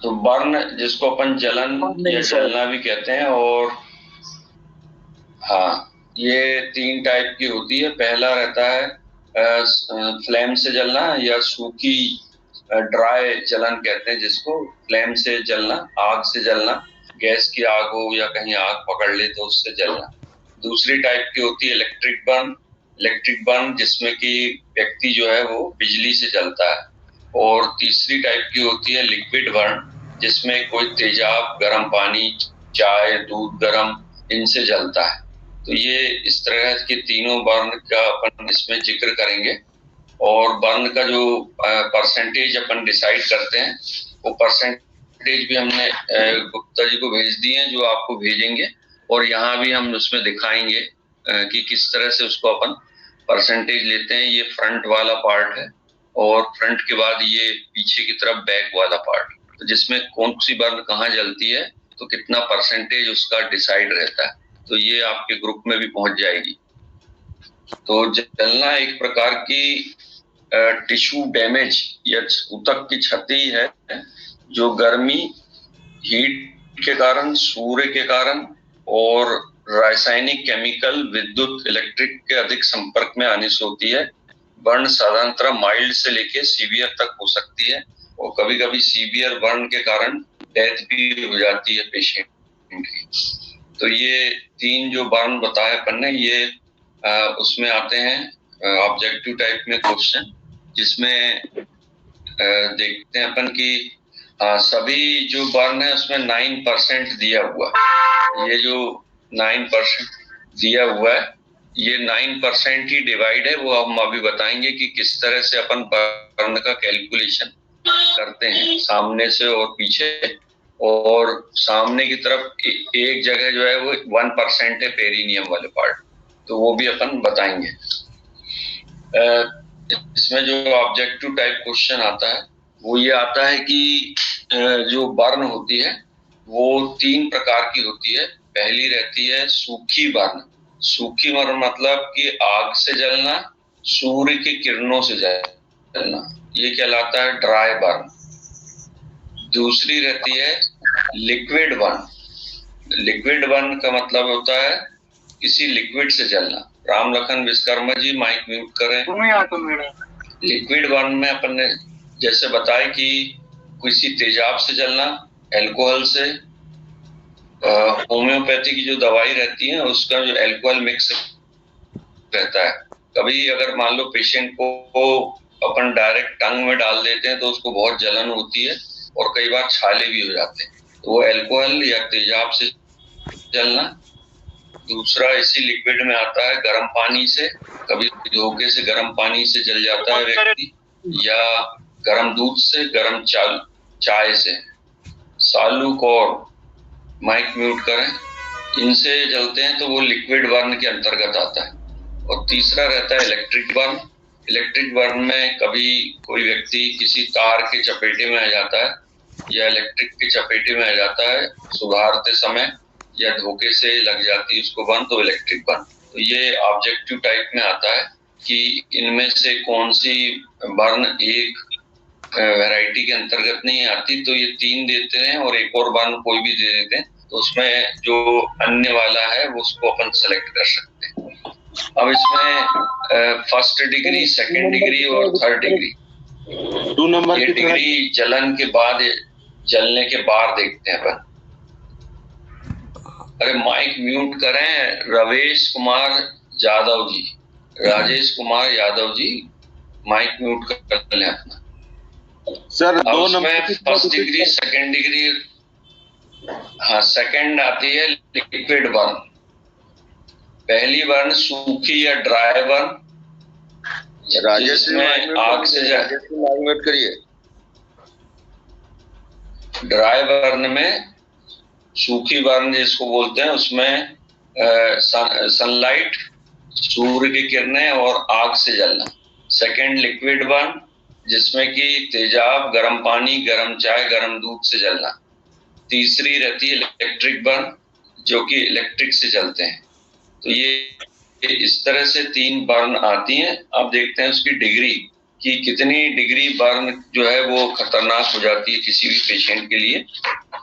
तो बर्न जिसको अपन जलन या जलना भी कहते हैं, और हाँ, ये 3 टाइप की होती है। पहला रहता है फ्लेम से जलना या सूखी ड्राई जलन कहते हैं जिसको, फ्लेम से जलना, आग से जलना, गैस की आग हो या कहीं आग पकड़ ले तो उससे जलना। दूसरी टाइप की होती है इलेक्ट्रिक बर्न जिसमें कि व्यक्ति जो है वो बिजली से जलता है। और तीसरी टाइप की होती है लिक्विड बर्न जिसमें कोई तेजाब, गर्म पानी, चाय, दूध गर्म, इनसे जलता है। तो ये इस तरह के तीनों बर्न का अपन इसमें जिक्र करेंगे। और बर्न का जो परसेंटेज अपन डिसाइड करते हैं वो परसेंटेज भी हमने गुप्ता जी को भेज दिए हैं, जो आपको भेजेंगे। और यहाँ भी हम उसमें दिखाएंगे कि किस तरह से उसको अपन परसेंटेज लेते हैं। ये फ्रंट वाला पार्ट है और फ्रंट के बाद ये पीछे की तरफ बैक वाला पार्ट, तो जिसमें कौन सी बर्न कहाँ जलती है तो कितना परसेंटेज उसका डिसाइड रहता है। तो ये आपके ग्रुप में भी पहुंच जाएगी। तो जलना एक प्रकार की टिश्यू डैमेज या ऊतक की क्षति है जो गर्मी, हीट के कारण, सूर्य के कारण और रासायनिक, केमिकल, विद्युत, इलेक्ट्रिक के अधिक संपर्क में आने से होती है। बर्न साधारणतः माइल्ड से लेके सीवियर तक हो सकती है और कभी-कभी सीवियर बर्न के कारण डेथ भी हो जाती है पेशेंट की। तो ये 3 जो बर्न बताए अपन ने, ये उसमें आते हैं ऑब्जेक्टिव टाइप में क्वेश्चन, जिसमें देखते हैं अपन कि सभी जो बर्न है उसमें 9% दिया हुआ है। ये जो 9% दिया हुआ है, ये 9% ही डिवाइड है। वो हम अभी बताएंगे कि किस तरह से अपन बर्न का कैलकुलेशन करते हैं, सामने से और पीछे। और सामने की तरफ एक जगह जो है वो 1% है, पेरिनियम वाले पार्ट, तो वो भी अपन बताएंगे। इसमें जो ऑब्जेक्टिव टाइप क्वेश्चन आता है वो ये आता है कि जो बर्न होती है वो 3 प्रकार की होती है। पहली रहती है सूखी बर्न। सूखी बर्न मतलब कि आग से जलना, सूर्य की किरणों से जलना, ये कहलाता है ड्राई बर्न। दूसरी रहती है लिक्विड बर्न। लिक्विड बर्न का मतलब होता है किसी लिक्विड से जलना। राम लखन विश्वकर्मा जी माइक म्यूट करें। लिक्विड बर्न में अपन ने जैसे बताया कि किसी तेजाब से जलना, अल्कोहल से, होम्योपैथी की जो दवाई रहती है उसका जो अल्कोहल मिक्स रहता है। कभी अगर मान लो पेशेंट को अपन डायरेक्ट टंग में डाल देते हैं तो उसको बहुत जलन होती है और कई बार छाले भी हो जाते हैं, तो वो अल्कोहल या तेजाब से जलना। दूसरा इसी लिक्विड में आता है गर्म पानी से, कभी धोखे से गर्म पानी से जल जाता है व्यक्ति, या गर्म दूध से, गर्म चाय से। सालूक और माइक म्यूट करें, इनसे जलते हैं तो वो लिक्विड बर्न के अंतर्गत आता है। और तीसरा रहता है इलेक्ट्रिक बर्न। इलेक्ट्रिक बर्न में कभी कोई व्यक्ति किसी तार के चपेटे में आ जाता है या इलेक्ट्रिक के चपेटे में आ जाता है सुधारते समय, या धोखे से लग जाती है उसको बर्न, तो इलेक्ट्रिक बर्न। तो ये ऑब्जेक्टिव टाइप में आता है कि इनमें से कौन सी बर्न एक वैरायटी के अंतर्गत नहीं आती, तो ये 3 देते हैं और एक और बर्न कोई भी दे देते हैं, तो उसमें जो अन्य वाला है वो उसको अपन सेलेक्ट कर सकते हैं। अब इसमें फर्स्ट डिग्री, सेकंड डिग्री और थर्ड डिग्री, 2 नंबर ये डिग्री जलन के बाद, जलने के बाद देखते हैं अपन। अरे माइक म्यूट करें, रवेश कुमार यादव जी, राजेश कुमार यादव जी, माइक म्यूट कर लें अपना। Sir 2 number first degree, second degree, हाँ सेकंड आती है लिक्विड बर्न। पहली बर्न सूखी या ड्राई बर्न, राजेश में आग से म्यूट करिए। ड्राई बर्न में, सूखी बर्न जिसको बोलते हैं, उसमें सनलाइट, सूर्य की किरणें और आग से जलना। सेकंड लिक्विड बर्न जिसमें कि तेजाब, गर्म पानी, गर्म चाय, गर्म दूध से जलना। तीसरी रहती है इलेक्ट्रिक बर्न जो कि इलेक्ट्रिक से जलते हैं। तो ये इस तरह से 3 बर्न आती हैं। अब देखते हैं उसकी डिग्री कि कितनी डिग्री बर्न जो है वो खतरनाक हो जाती है किसी भी पेशेंट के लिए।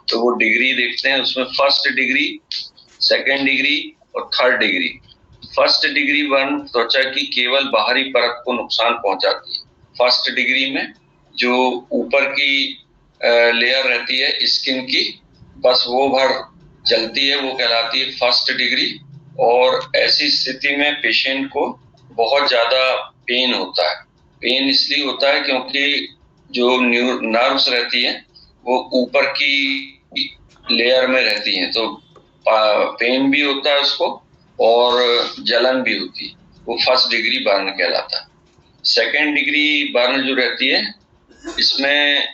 तो वो डिग्री देखते हैं, उसमें फर्स्ट डिग्री, सेकेंड डिग्री और third degree. First degree burn त्वचा की केवल बाहरी परत को नुकसान पहुंचाती है। फर्स्ट डिग्री में जो ऊपर की लेयर रहती है स्किन की, बस वो भर जलती है, वो कहलाती है फर्स्ट डिग्री। और ऐसी स्थिति में पेशेंट को बहुत ज्यादा पेन होता है। पेन इसलिए होता है क्योंकि जो नर्व्स रहती है वो ऊपर की लेयर में रहती हैं, तो पेन भी होता है उसको और जलन भी होती है। वो फर्स्ट डिग्री बर्न कहलाता है। सेकेंड डिग्री बर्न जो रहती है, इसमें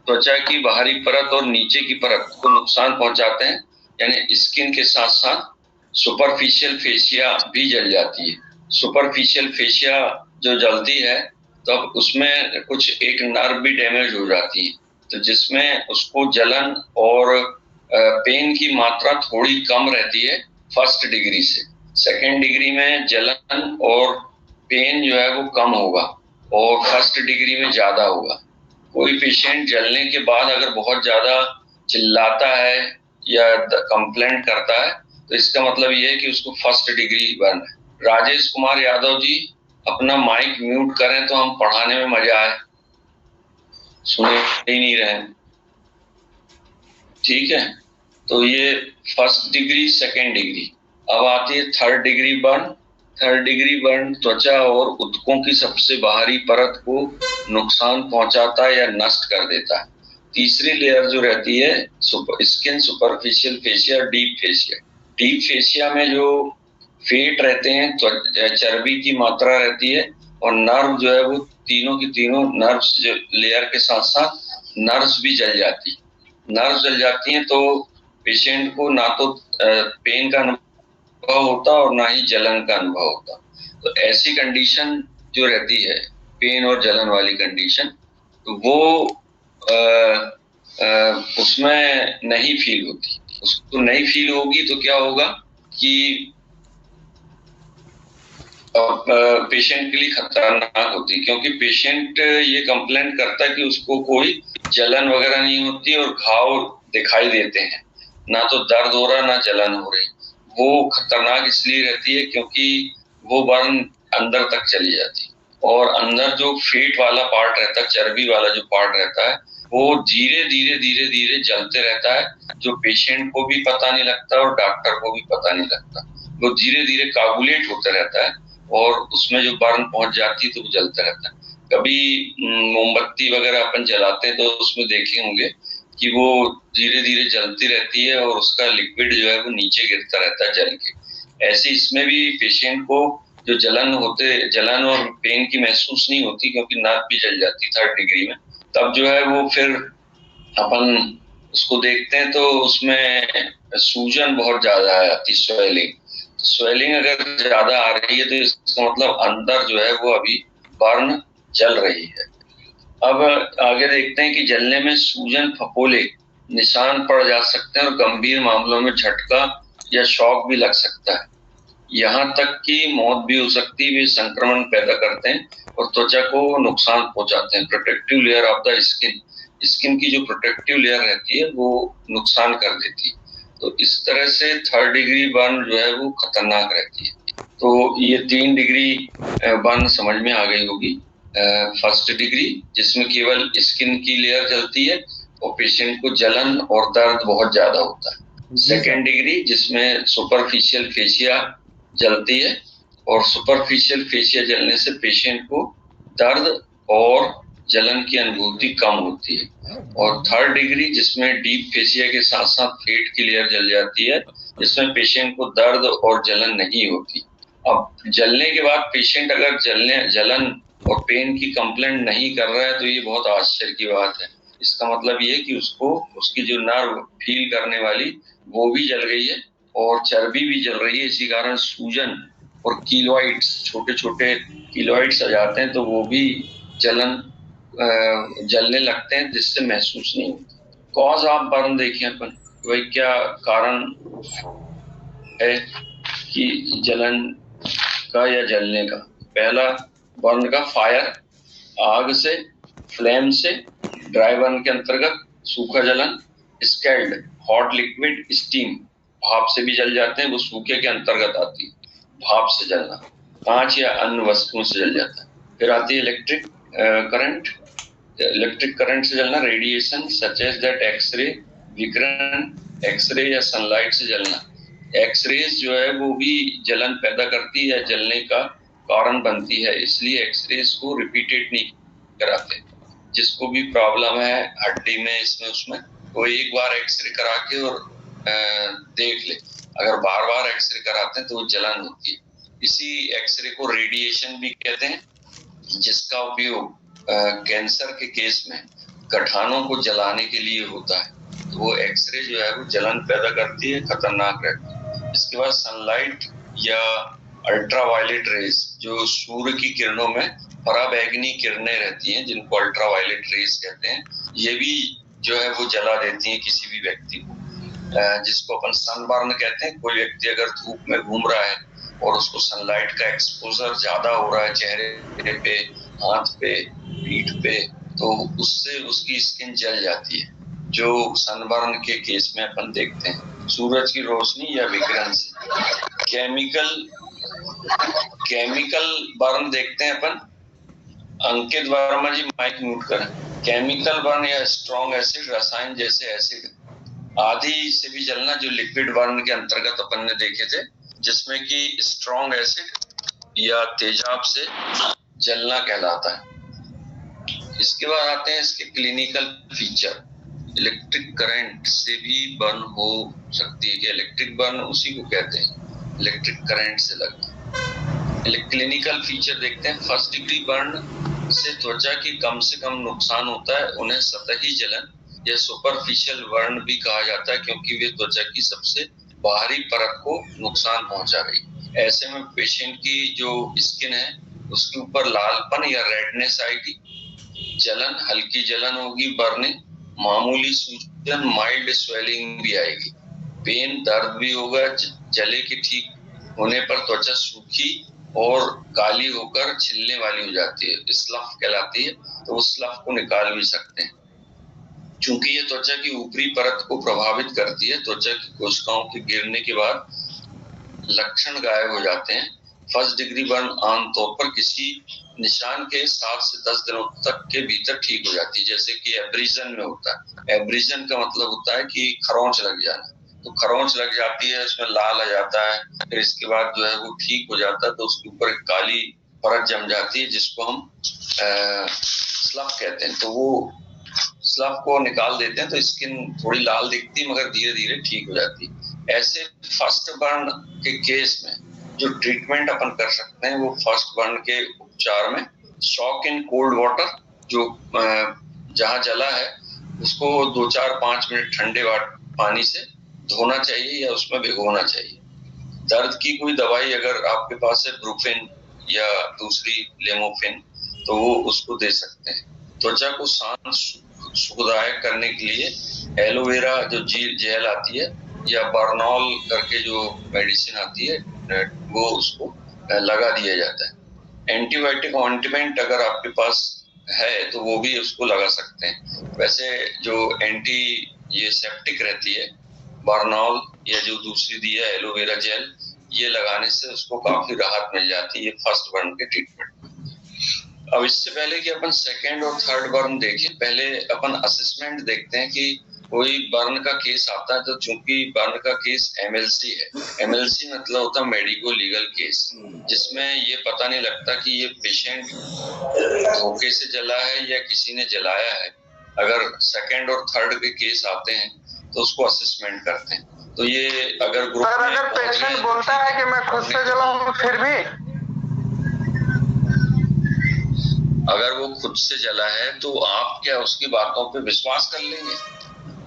त्वचा की बाहरी परत और नीचे की परत को नुकसान पहुंचाते हैं, यानी स्किन के साथ साथ सुपरफिशियल फेशिया भी जल जाती है। सुपरफिशियल फेशिया जो जलती है तब उसमें कुछ एक नर्व भी डैमेज हो जाती है, तो जिसमें उसको जलन और पेन की मात्रा थोड़ी कम रहती है फर्स्ट डिग्री से। सेकेंड डिग्री में जलन और पेन जो है वो कम होगा और फर्स्ट डिग्री में ज्यादा होगा। कोई पेशेंट जलने के बाद अगर बहुत ज्यादा चिल्लाता है या कंप्लेंट करता है तो इसका मतलब ये है कि उसको फर्स्ट डिग्री बर्न है। राजेश कुमार यादव जी, अपना माइक म्यूट करें तो हम पढ़ाने में मजा आए। सुने ही नहीं रहे। ठीक है, तो ये फर्स्ट डिग्री, सेकेंड डिग्री। अब आती है third degree burn. Third degree burn त्वचा और ऊतकों की सबसे बाहरी परत को नुकसान पहुंचाता है या नष्ट कर देता है। तीसरी लेयर जो रहती है skin superficial fascia, deep fascia. Deep fascia में जो फेट रहते हैं, चर्बी की मात्रा रहती है और नर्व जो है वो तीनों की तीनों नर्व्स लेयर के साथ साथ नर्व्स भी जल जाती है। नर्व्स जल जाती हैं तो पेशेंट को ना तो पेन का अनुभव होता और ना ही जलन का अनुभव होता। तो ऐसी कंडीशन जो रहती है, पेन और जलन वाली कंडीशन, तो वो उसमें नहीं फील होती। उसको नहीं फील होगी तो क्या होगा कि पेशेंट के लिए खतरनाक होती है, क्योंकि पेशेंट ये कंप्लेंट करता है कि उसको कोई जलन वगैरह नहीं होती और घाव दिखाई देते हैं, ना तो दर्द हो रहा ना जलन हो रही। वो खतरनाक इसलिए रहती है क्योंकि वो बर्न अंदर तक चली जाती है और अंदर जो फेट वाला पार्ट रहता है, चर्बी वाला जो पार्ट रहता है, वो धीरे धीरे धीरे धीरे जलते रहता है, जो पेशेंट को भी पता नहीं लगता और डॉक्टर को भी पता नहीं लगता। वो धीरे धीरे काबुलेट होता रहता है और उसमें जो बर्न पहुंच जाती है तो वो जलता रहता है। कभी मोमबत्ती वगैरह अपन जलाते हैं तो उसमें देखे होंगे कि वो धीरे धीरे जलती रहती है और उसका लिक्विड जो है वो नीचे गिरता रहता है जल के। ऐसे इसमें भी पेशेंट को जो जलन और पेन की महसूस नहीं होती क्योंकि नर्व भी जल जाती है थर्ड डिग्री में। तब जो है वो फिर अपन उसको देखते हैं तो उसमें सूजन बहुत ज्यादा आती, स्वेलिंग अगर ज्यादा आ रही है तो इसका मतलब अंदर जो है वो अभी बर्न जल रही है। अब आगे देखते हैं कि जलने में सूजन, फफोले निशान पड़ जा सकते हैं और गंभीर मामलों में झटका या शॉक भी लग सकता है। यहाँ तक कि मौत भी हो सकती है। वे संक्रमण पैदा करते हैं और त्वचा को नुकसान पहुंचाते हैं। Protective layer of the skin की जो प्रोटेक्टिव लेयर रहती है वो नुकसान कर देती है। तो इस तरह से थर्ड डिग्री बर्न जो है वो खतरनाक रहती है। तो ये 3 डिग्री बर्न समझ में आ गई होगी। फर्स्ट डिग्री जिसमें केवल स्किन की लेयर जलती है और पेशेंट को जलन और दर्द बहुत ज्यादा होता है। सेकेंड डिग्री जिसमें सुपरफिशियल फेशिया जलती है और सुपरफिशियल फेशिया जलने से पेशेंट को दर्द और जलन की अनुभूति कम होती है। और थर्ड डिग्री जिसमें डीप फेशिया के साथ साथ फेट की लेयर जल जाती है, जिसमें पेशेंट को दर्द और जलन नहीं होती। अब जलने के बाद पेशेंट अगर जलन और पेन की कंप्लेंट नहीं कर रहा है तो ये बहुत आश्चर्य की बात है। इसका मतलब ये कि उसको उसकी जो नर्व फील करने वाली वो भी जल गई है और चर्बी भी जल रही है। इसी कारण सूजन और कीलॉइड्स, छोटे छोटे कीलॉइड्स आ जाते हैं तो वो भी जलने लगते हैं जिससे महसूस नहीं होता। कॉज ऑफ बर्न देखिए अपन, भाई क्या कारण है कि जलन का या जलने का। पहला बर्न का फायर, आग से, फ्लेम से, ड्राई बर्न के अंतर्गत सूखा जलन, स्कैल्ड हॉट लिक्विड स्टीम, भाप से भी जल जाते हैं, वो सूखे के अंतर्गत आती है, भाप से जलना, कांच या अन्य वस्तुओं से जल जाता है। फिर आती है इलेक्ट्रिक करंट, इलेक्ट्रिक करंट से जलना, radiation such as that X-ray, विकिरण, एक्सरे या सनलाइट से जलना। एक्सरेज जो है वो भी जलन पैदा करती है, जलने का कारण बनती है, इसलिए एक्सरेज को रिपीटेड नहीं कराते। जिसको भी प्रॉब्लम है हड्डी में, इसमें उसमें, वो एक बार एक्सरे करा के और देख ले। अगर बार बार एक्सरे कराते हैं तो वो जलन होती है। इसी एक्सरे को रेडिएशन भी कहते हैं, जिसका उपयोग कैंसर के केस में गठानों को जलाने के लिए होता है। तो वो एक्सरे जो है वो जलन पैदा करती है, खतरनाक रहती है। इसके बाद सनलाइट या अल्ट्रावायलेट रेज, जो सूर्य की किरणों में पराबैंगनी किरणें रहती हैं, जिनको अल्ट्रावायलेट रेज कहते हैं, ये भी जो है वो जला देती हैं किसी भी व्यक्ति को, जिसको अपन सनबर्न कहते हैं। कोई व्यक्ति अगर धूप में घूम रहा है और उसको सनलाइट का एक्सपोजर ज्यादा हो रहा है चेहरे पे, हाथ पे, पीठ पे, तो उससे उसकी स्किन जल जाती है, जो सनबर्न के केस में अपन देखते हैं। सूरज की रोशनी या विकिरण से। केमिकल बर्न देखते हैं अपन। अंकित वर्मा जी माइक म्यूट करें। केमिकल बर्न या स्ट्रॉन्ग एसिड, रसायन जैसे एसिड आदि से भी जलना, जो लिक्विड बर्न के अंतर्गत अपन ने देखे थे, जिसमें कि स्ट्रॉन्ग एसिड या तेजाब से जलना कहलाता है। इसके बाद आते हैं इसके क्लिनिकल फीचर। इलेक्ट्रिक करंट से भी बर्न हो सकती है, इलेक्ट्रिक बर्न उसी को कहते हैं, इलेक्ट्रिक करंट से लगना। क्लिनिकल फीचर देखते हैं। फर्स्ट डिग्री बर्न से त्वचा की कम से कम नुकसान होता है, उन्हें सतही जलन या सुपरफिशियल बर्न भी कहा जाता है, क्योंकि वे त्वचा की सबसे बाहरी परत को नुकसान पहुंचा रही। ऐसे में पेशेंट की जो स्किन है उसके ऊपर लालपन या रेडनेस आएगी, जलन, हल्की जलन होगी, बर्निंग, मामूली सूजन, माइल्ड स्वेलिंग भी आएगी, पेन, दर्द भी होगा। जले के ठीक होने पर त्वचा सूखी और काली होकर छिलने वाली हो जाती है, स्लफ कहलाती है, तो उस स्लफ को निकाल भी सकते हैं। चूंकि ये त्वचा की ऊपरी परत को प्रभावित करती है, त्वचा की कोशिकाओं के गिरने के बाद लक्षण गायब हो जाते हैं। फर्स्ट डिग्री बर्न आमतौर पर किसी निशान के 7 से 10 दिनों तक के भीतर ठीक हो जाती है, जैसे कि एब्रीजन में होता है। एब्रीजन का मतलब होता है कि खरोंच लग जाना, तो खरोंच लग जाती है, उसमें लाल आ जाता है, फिर इसके बाद जो है वो ठीक हो जाता है, तो उसके ऊपर एक काली परत जम जाती है, जिसको हम स्लफ कहते हैं। तो वो स्लफ को निकाल देते हैं तो स्किन थोड़ी लाल दिखती है, मगर धीरे धीरे ठीक हो जाती है। ऐसे फर्स्ट बर्न के केस में जो ट्रीटमेंट अपन कर सकते हैं, वो फर्स्ट बर्न के उपचार में शॉक इन कोल्ड वाटर, जो जहां जला है उसको 2-4-5 मिनट ठंडे पानी से धोना चाहिए या उसमें भिगोना चाहिए। दर्द की कोई दवाई अगर आपके पास है, ब्रूफिन या दूसरी लेमोफिन, तो वो उसको दे सकते हैं। त्वचा को शांत सुखदायक करने के लिए एलोवेरा जो जेल आती है या बर्नॉल करके जो मेडिसिन आती है, वो उसको लगा दिया जाता है। एंटीबायोटिक ऑइंटमेंट अगर आपके पास है तो वो भी उसको लगा सकते हैं। वैसे जो एंटी ये सेप्टिक रहती है, बर्नॉल या जो दूसरी दी है एलोवेरा जेल, ये लगाने से उसको काफी राहत मिल जाती है, ये फर्स्ट बर्न के ट्रीटमेंट। अब इससे पहले कि अपन सेकेंड और थर्ड बर्न देखें, पहले अपन असेसमेंट देखते हैं कि कोई बर्न का केस आता है, तो चूंकि बर्न का केस एमएलसी है, एमएलसी मतलब होता है मेडिको लीगल केस, जिसमें ये पता नहीं लगता कि ये पेशेंट धोखे से जला है या किसी ने जलाया है। अगर सेकेंड और थर्ड के केस आते हैं तो उसको असेसमेंट करते हैं। तो ये अगर ग्रुप में अगर पेशेंट बोलता है कि मैं खुद से जला हूं, फिर भी अगर वो खुद से जला है तो आप क्या उसकी बातों पे विश्वास कर लेंगे?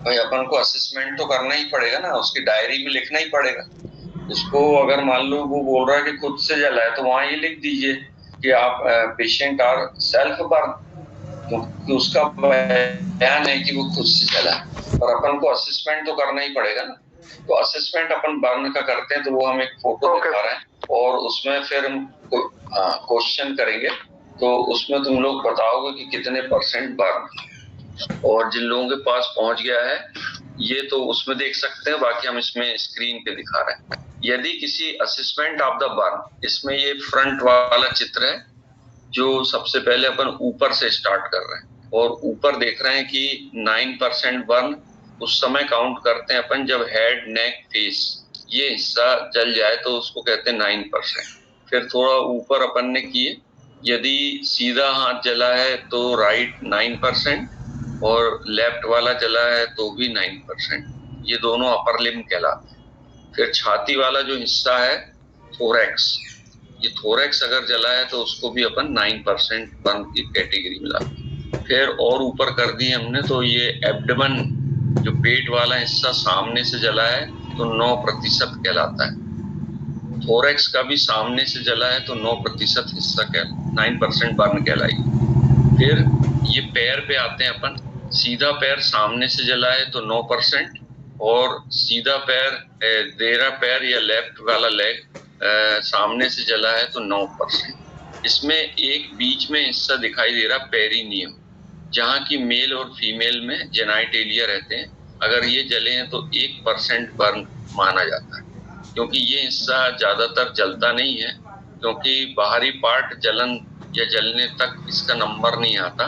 भाई अपन को असेसमेंट तो करना ही पड़ेगा ना, उसकी डायरी में लिखना ही पड़ेगा। उसको अगर मान लो वो बोल रहा है कि खुद से जला है, तो वहां ये लिख दीजिए कि आप पेशेंट आर सेल्फ बर्न, क्योंकि उसका बयान है कि वो खुद से जला है। पर अपन को असेसमेंट तो करना ही पड़ेगा ना। तो असेसमेंट अपन बर्न का करते हैं, तो वो हम एक फोटो दिखा रहे हैं और उसमें फिर हम क्वेश्चन करेंगे तो उसमें तुम लोग बताओगे कि कितने परसेंट बर्न, और जिन लोगों के पास पहुंच गया है ये तो उसमें देख सकते हैं, बाकी हम इसमें स्क्रीन पे दिखा रहे हैं। यदि किसी असेसमेंट ऑफ द बर्न, इसमें ये फ्रंट वाला चित्र है जो सबसे पहले अपन ऊपर से स्टार्ट कर रहे हैं, और ऊपर देख रहे हैं कि 9% बर्न उस समय काउंट करते हैं अपन जब हेड, नेक, फेस ये हिस्सा जल जाए तो उसको कहते हैं 9%। फिर थोड़ा ऊपर अपन ने किए, यदि सीधा हाथ जला है तो राइट 9%, और लेफ्ट वाला जला है तो भी 9%। ये दोनों अपर लिम्ब कहलाते हैं। फिर छाती वाला जो हिस्सा है थोरैक्स, ये थोरैक्स अगर जला है तो उसको भी अपन 9% बर्न की कैटेगरी में लाते हैं। फिर और ऊपर कर दी हमने तो ये एब्डोमेन, जो पेट वाला हिस्सा सामने से जला है तो 9% कहलाता है। थोरैक्स का भी सामने से जला है तो 9% हिस्सा 9% बर्न कहलाई। फिर ये पैर पे आते हैं अपन, सीधा पैर सामने से जला है तो 9%, और सीधा पैर देरा पैर या लेफ्ट वाला लेग सामने से जला है तो 9%। इसमें एक बीच में हिस्सा दिखाई दे रहा पेरिनियम, जहाँ की मेल और फीमेल में जेनाइटेलिया रहते हैं। अगर ये जले हैं तो 1% बर्न माना जाता है, क्योंकि ये हिस्सा ज्यादातर जलता नहीं है, क्योंकि बाहरी पार्ट जलन या जलने तक इसका नंबर नहीं आता,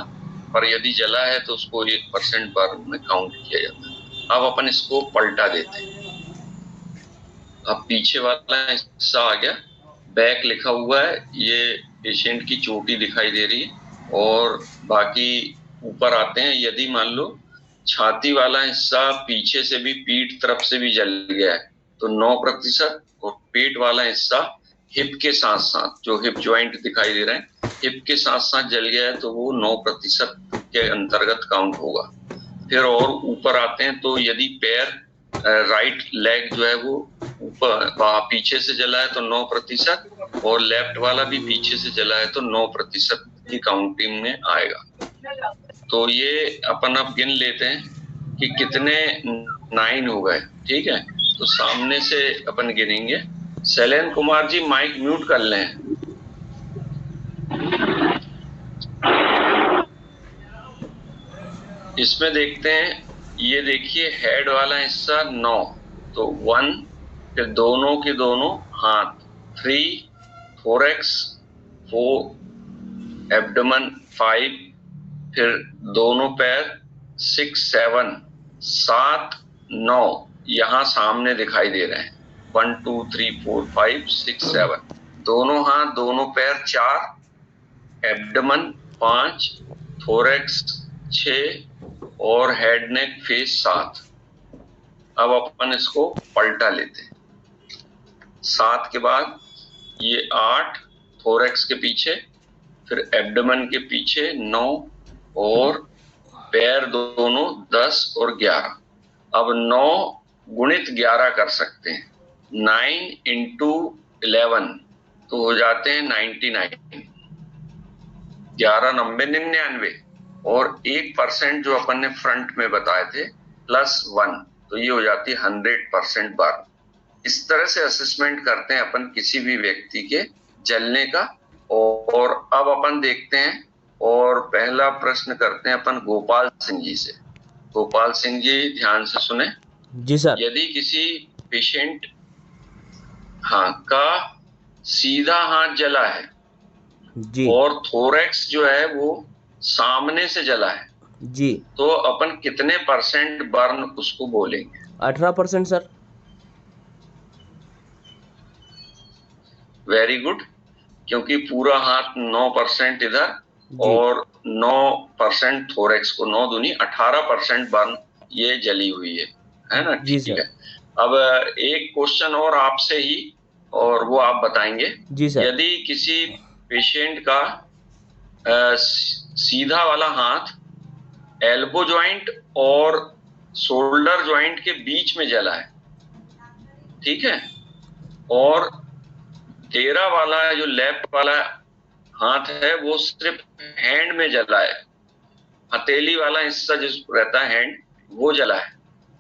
पर यदि जला है तो उसको 1% बर्न में काउंट किया जाता है। अब अपन इसको पलटा देते हैं। अब पीछे वाला हिस्सा आ गया, बैक लिखा हुआ है, ये पेशेंट की चोटी दिखाई दे रही है, और बाकी ऊपर आते हैं। यदि मान लो छाती वाला हिस्सा पीछे से भी, पीठ तरफ से भी जल गया है तो 9%, और पेट वाला हिस्सा हिप के साथ साथ, जो हिप ज्वाइंट दिखाई दे रहे हैं, हिप के साथ साथ जल गया है तो वो 9% के अंतर्गत काउंट होगा। फिर और ऊपर आते हैं तो यदि पैर, राइट लेग जो है वो ऊपर पीछे से जला है तो 9%, और लेफ्ट वाला भी पीछे से जला है तो 9% की काउंटिंग में आएगा। तो ये अपन अब गिन लेते हैं कि कितने 9 हो गए। ठीक है, तो सामने से अपन गिनेंगे। शैलेंद्र कुमार जी माइक म्यूट कर लें। इसमें देखते हैं, ये देखिए हेड वाला हिस्सा 9, तो 1, फिर दोनों के दोनों हाथ 3, थोरैक्स 4, एब्डोमेन 5, फिर दोनों पैर 6, 7, 7, 9 यहाँ सामने दिखाई दे रहे हैं। 1, 2, 3, 4, 5, 6, 7, दोनों हाथ, दोनों पैर 4, एब्डोमेन 5, थोरैक्स 6, और हेड, नेक, फेस 7। अब अपन इसको पलटा लेते हैं। 7 के बाद ये 8 थोरैक्स के पीछे, फिर एब्डोमेन के पीछे 9, और पैर दोनों 10 और 11। अब 9 गुणित 11 कर सकते हैं, 9 into 11 तो हो जाते हैं 99। 11 90 99, और 1% जो अपन ने फ्रंट में बताए थे +1, तो ये हो जाती है 100% बर्न। इस तरह से असेसमेंट करते हैं अपन किसी भी व्यक्ति के जलने का। और अब अपन देखते हैं, और पहला प्रश्न करते हैं अपन गोपाल सिंह जी से। गोपाल सिंह जी ध्यान से सुने। जी सर। यदि किसी पेशेंट का सीधा हाथ जला है जी, और थोरैक्स जो है वो सामने से जला है जी, तो अपन कितने % बर्न उसको बोलेंगे? 18% सर। वेरी गुड, क्योंकि पूरा हाथ 9% इधर और 9% थोरैक्स को, 9 दूनी 18% बर्न ये जली हुई है ना? ठीक है। अब एक क्वेश्चन और आपसे ही, और वो आप बताएंगे। जी सर। यदि किसी पेशेंट का सीधा वाला हाथ एल्बो जॉइंट और शोल्डर जॉइंट के बीच में जला है, ठीक है, और तेरा वाला जो लेफ्ट वाला हाथ है वो सिर्फ हैंड में जला है, हथेली वाला हिस्सा जिसको रहता है हैंड वो जला है,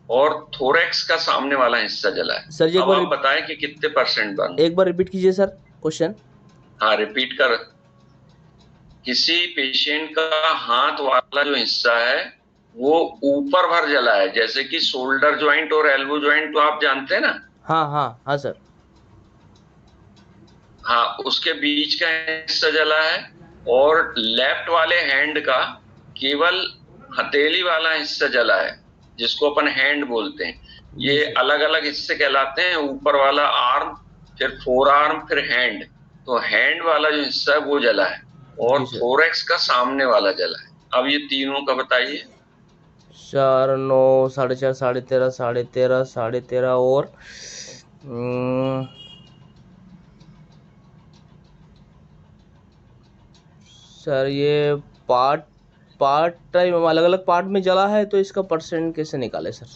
और थोरैक्स का सामने वाला हिस्सा जला है। सर जी, अब आप बताएं कि कितने % बर्न? एक बार रिपीट कीजिए सर क्वेश्चन। हाँ, रिपीट कर। किसी पेशेंट का हाथ वाला जो हिस्सा है वो ऊपर भर जला है, जैसे कि शोल्डर जॉइंट और एल्बो जॉइंट तो आप जानते हैं ना। हाँ हाँ हाँ सर। हाँ, उसके बीच का हिस्सा जला है, और लेफ्ट वाले हैंड का केवल हथेली वाला हिस्सा जला है, जिसको अपन हैंड बोलते हैं। ये अलग अलग हिस्से कहलाते हैं, ऊपर वाला आर्म, फिर फोर आर्म, फिर हैंड। तो हैंड वाला जो हिस्सा है वो जला है, और जी सर। थोरैक्स का सामने वाला जला है। अब ये तीनों का बताइए। 4, 9, 4.5, 13.5, 13.5, 13.5 और सर ये पार्ट पार्ट टाइम अलग अलग पार्ट में जला है, तो इसका परसेंट कैसे निकाले सर?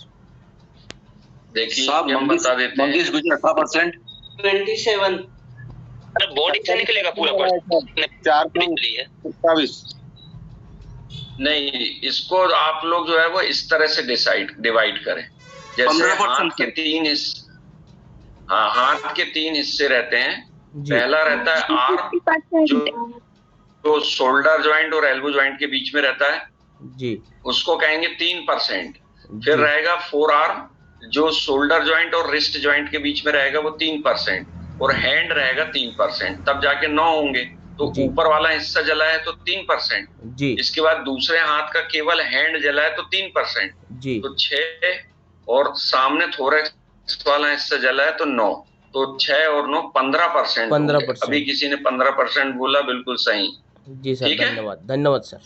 देखिए साहब हम बता देते हैं। मंगेश गुजर 18%। 27। अरे बॉडी से निकलेगा पूरा पर्सन। 4.27। नहीं, इसको आप लोग जो है वो इस तरह से डिवाइड करें, जैसे 15% हाथ के तीन हिस्से। हाँ, हाथ के तीन हिस्से रहते हैं। जी पहला रहता है आर्म, जो शोल्डर जॉइंट और एल्बो जॉइंट के बीच में रहता है, जी उसको कहेंगे 3%। फिर जी रहेगा फोर आर्म, जो शोल्डर जॉइंट और रिस्ट जॉइंट के बीच में रहेगा, वो 3%, और हैंड रहेगा 3%, तब जाके 9 होंगे। तो जी। ऊपर वाला हिस्सा जला है तो 3%। जी इसके बाद दूसरे हाथ का केवल हैंड जला है तो 3%, जी तो 6, और सामने थोरैक्स वाला हिस्सा जला है तो 9। तो 6 और 9 15%। 15%। अभी किसी ने 15% बोला, बिल्कुल सही। जी सर, ठीक है? धन्यवाद धन्यवाद सर।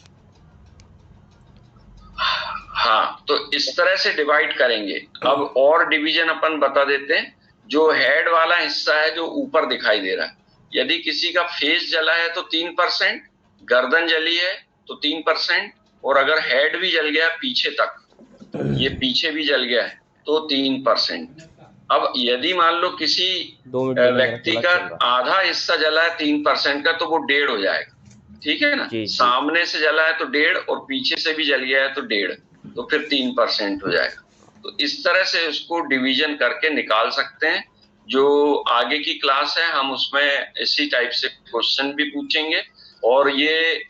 हाँ, तो इस तरह से डिवाइड करेंगे। अब और डिवीजन अपन बता देते हैं। जो हेड वाला हिस्सा है जो ऊपर दिखाई दे रहा है, यदि किसी का फेस जला है तो 3%, गर्दन जली है तो 3%, और अगर हेड भी जल गया पीछे तक, ये पीछे भी जल गया है, तो 3%। अब यदि मान लो किसी 2 मिनट में व्यक्ति मेरा का क्लास चल रहा आधा हिस्सा जला है 3% का, तो वो 1.5 हो जाएगा। ठीक है ना? जी, जी। सामने से जला है तो 1.5, और पीछे से भी जल गया है तो 1.5, तो फिर 3% हो जाएगा। तो इस तरह से उसको डिवीजन करके निकाल सकते हैं। जो आगे की क्लास है हम उसमें इसी टाइप से क्वेश्चन भी पूछेंगे, और ये